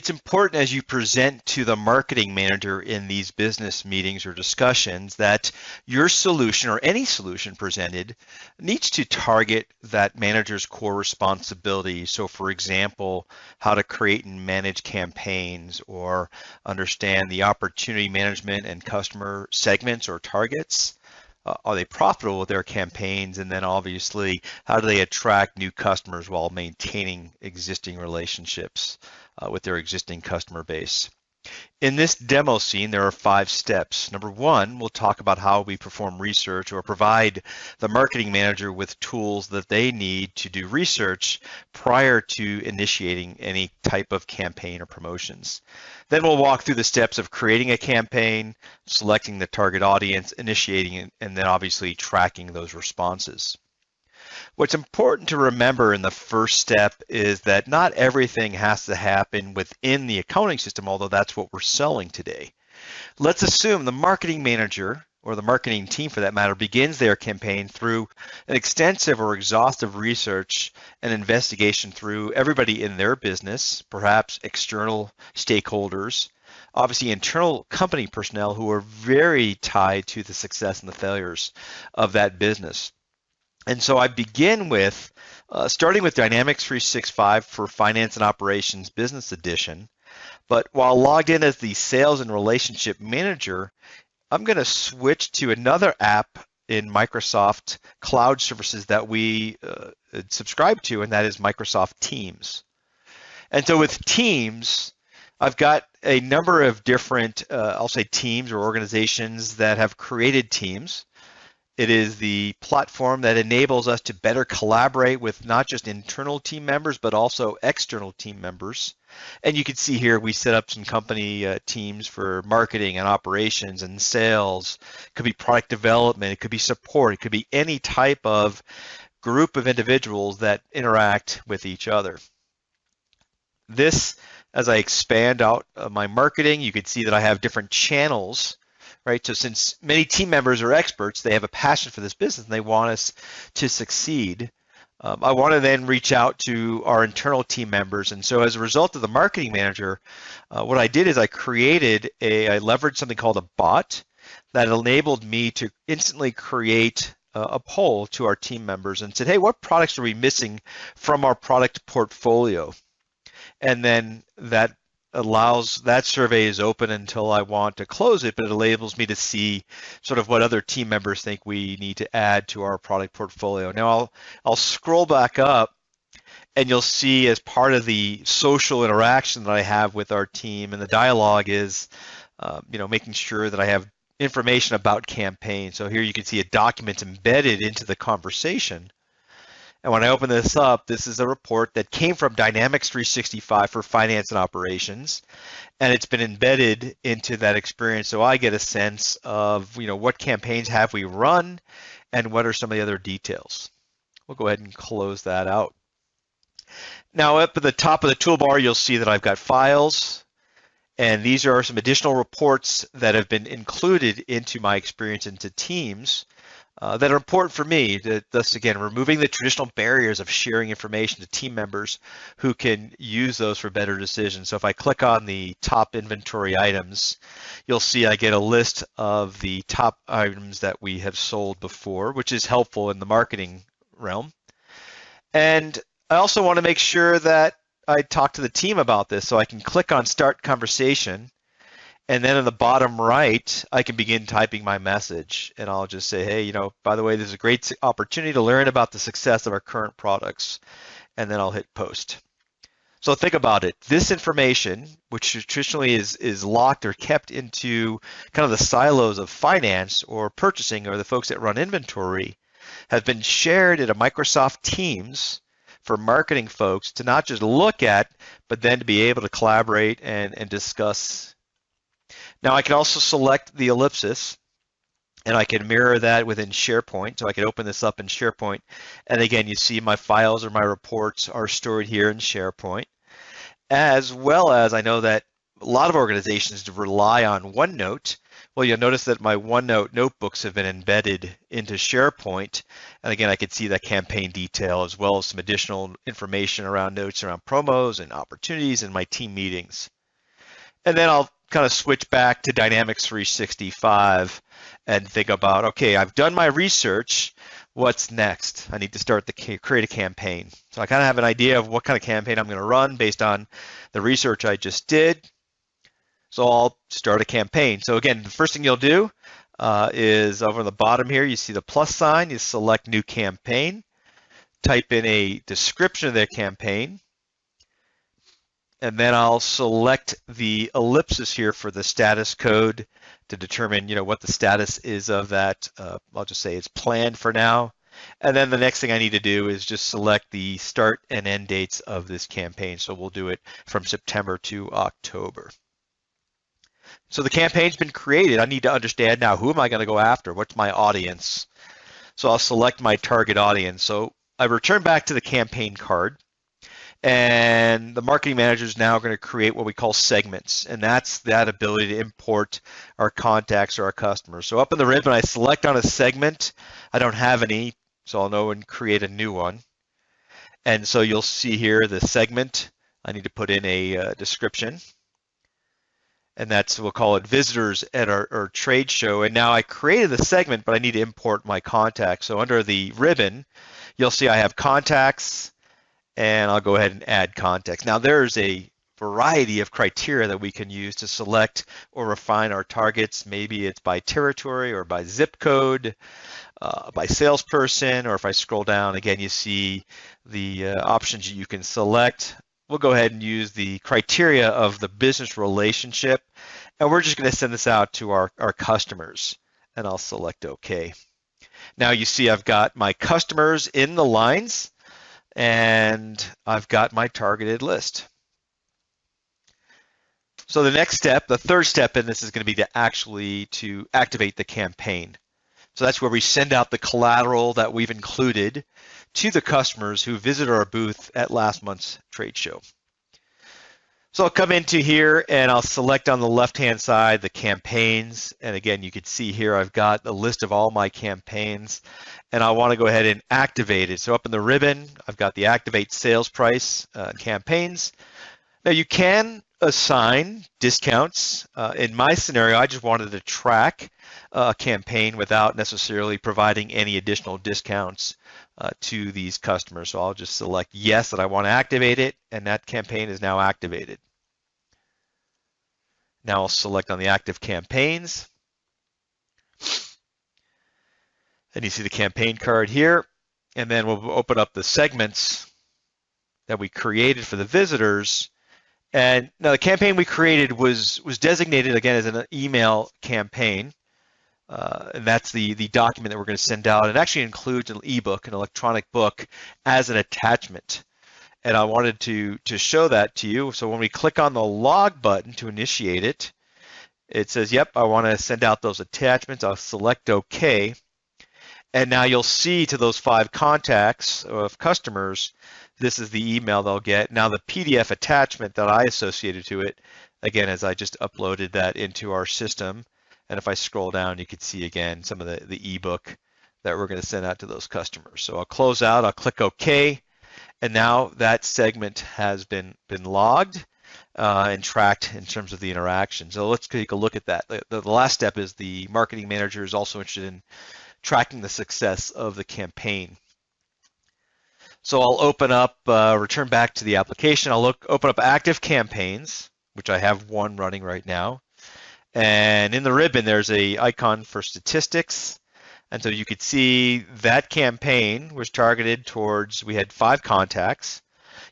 it's important as you present to the marketing manager in these business meetings or discussions that your solution or any solution presented needs to target that manager's core responsibility. So for example, how to create and manage campaigns or understand the opportunity management and customer segments or targets. Are they profitable with their campaigns? And then obviously, how do they attract new customers while maintaining existing relationships with their existing customer base? In this demo scene, there are 5 steps. Number 1, we'll talk about how we perform research or provide the marketing manager with tools that they need to do research prior to initiating any type of campaign or promotions. Then we'll walk through the steps of creating a campaign, selecting the target audience, initiating it, and then obviously tracking those responses. What's important to remember in the first step is that not everything has to happen within the accounting system, although that's what we're selling today. Let's assume the marketing manager, or the marketing team for that matter, begins their campaign through an extensive or exhaustive research and investigation through everybody in their business, perhaps external stakeholders, obviously internal company personnel who are very tied to the success and the failures of that business. And so I begin with starting with Dynamics 365 for Finance and Operations Business Edition. But while logged in as the Sales and Relationship Manager, I'm going to switch to another app in Microsoft Cloud Services that we subscribe to, and that is Microsoft Teams. And so with Teams, I've got a number of different, I'll say teams or organizations that have created teams. It is the platform that enables us to better collaborate with not just internal team members, but also external team members. And you can see here we set up some company teams for marketing and operations and sales. It could be product development, it could be support, it could be any type of group of individuals that interact with each other. This, as I expand out my marketing, you can see that I have different channels. Right, so since many team members are experts, they have a passion for this business and they want us to succeed. I want to then reach out to our internal team members, and so as a result of the marketing manager, what I did is I leveraged something called a bot that enabled me to instantly create a poll to our team members and said, hey, what products are we missing from our product portfolio? And then that survey is open until I want to close it, but it enables me to see sort of what other team members think we need to add to our product portfolio. Now I'll scroll back up and you'll see as part of the social interaction that I have with our team, and the dialogue is making sure that I have information about campaigns. So here you can see a document embedded into the conversation. And when I open this up, this is a report that came from Dynamics 365 for Finance and Operations, and it's been embedded into that experience. So I get a sense of, what campaigns have we run and what are some of the other details. We'll go ahead and close that out. Now up at the top of the toolbar, you'll see that I've got files, and these are some additional reports that have been included into my experience into Teams. That are important for me, thus again, removing the traditional barriers of sharing information to team members who can use those for better decisions. So if I click on the top inventory items, you'll see I get a list of the top items that we have sold before, which is helpful in the marketing realm. And I also want to make sure that I talk to the team about this, so I can click on Start Conversation. And then in the bottom right, I can begin typing my message, and I'll just say, hey, by the way, this is a great opportunity to learn about the success of our current products, and then I'll hit post. So think about it. This information, which traditionally is locked or kept into kind of the silos of finance or purchasing or the folks that run inventory, has been shared in a Microsoft Teams for marketing folks to not just look at, but then to be able to collaborate and discuss. Now I can also select the ellipsis, and I can mirror that within SharePoint. So I can open this up in SharePoint. And again, you see my files or my reports are stored here in SharePoint, as well as I know that a lot of organizations rely on OneNote, Well, you'll notice that my OneNote notebooks have been embedded into SharePoint. And again, I could see that campaign detail as well as some additional information around notes around promos and opportunities in my team meetings. And then I'll kind of switch back to Dynamics 365 and think about, okay, I've done my research. What's next? I need to start to create a campaign. So I kind of have an idea of what kind of campaign I'm going to run based on the research I just did. So I'll start a campaign. So again, the first thing you'll do is over on the bottom here, you see the plus sign, you select new campaign, type in a description of their campaign, and then I'll select the ellipsis here for the status code to determine, what the status is of that. I'll just say it's planned for now. And then the next thing I need to do is just select the start and end dates of this campaign. So we'll do it from September to October. So the campaign's been created. I need to understand now, who am I going to go after? What's my audience? So I'll select my target audience. So I return back to the campaign card. And the marketing manager is now going to create what we call segments. And that's that ability to import our contacts or our customers. So up in the ribbon, I select on a segment. I don't have any, so I'll go and create a new one. And so you'll see here the segment. I need to put in a description. And that's, we'll call it visitors at our trade show. And now I created the segment, but I need to import my contacts. So under the ribbon, you'll see I have contacts, and I'll go ahead and add context. Now there's a variety of criteria that we can use to select or refine our targets. Maybe it's by territory or by zip code, by salesperson, or if I scroll down again, you see the options you can select. We'll go ahead and use the criteria of the business relationship, and we're just going to send this out to our customers, and I'll select OK. Now you see I've got my customers in the lines, and I've got my targeted list. So the next step, the third step in this, is going to be to activate the campaign. So that's where we send out the collateral that we've included to the customers who visit our booth at last month's trade show. So I'll come into here and I'll select on the left-hand side the campaigns. And again, you can see here I've got a list of all my campaigns, and I want to go ahead and activate it. So up in the ribbon, I've got the activate sales price campaigns. Now you can assign discounts. In my scenario, I just wanted to track a campaign without necessarily providing any additional discounts to these customers. So I'll just select yes, that I want to activate it, and that campaign is now activated. Now I'll select on the active campaigns. And you see the campaign card here, and then we'll open up the segments that we created for the visitors. And now the campaign we created was designated again as an email campaign. And that's the document that we're going to send out. It actually includes an ebook, an electronic book, as an attachment. And I wanted to show that to you. So when we click on the log button to initiate it, it says, yep, I want to send out those attachments. I'll select OK. And now you'll see to those 5 contacts of customers, this is the email they'll get. Now the PDF attachment that I associated to it, again, as I just uploaded that into our system. And if I scroll down, you can see again some of the ebook that we're going to send out to those customers. So I'll close out, I'll click OK, and now that segment has been logged and tracked in terms of the interaction. So let's take a look at that. The last step is the marketing manager is also interested in tracking the success of the campaign. So I'll open up, return back to the application. I'll open up active campaigns, which I have one running right now. And in the ribbon, there's an icon for statistics. And so you could see that campaign was targeted towards, we had 5 contacts.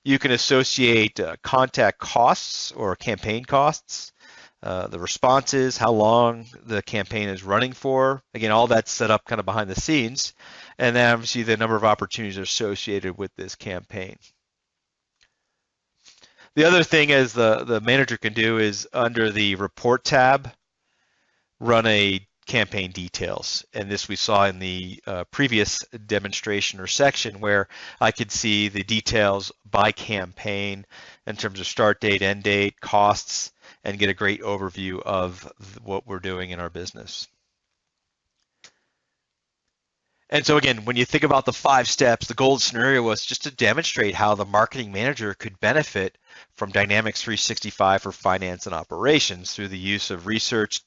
You can associate contact costs or campaign costs, the responses, how long the campaign is running for. Again, all that's set up kind of behind the scenes. And then obviously the number of opportunities associated with this campaign. The other thing is the manager can do is under the report tab, run a campaign details. And this we saw in the previous demonstration or section where I could see the details by campaign in terms of start date, end date, costs, and get a great overview of what we're doing in our business. And so again, when you think about the 5 steps, the gold scenario was just to demonstrate how the marketing manager could benefit from Dynamics 365 for finance and operations through the use of research,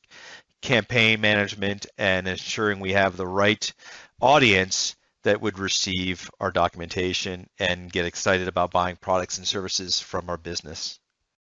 campaign management, and ensuring we have the right audience that would receive our documentation and get excited about buying products and services from our business.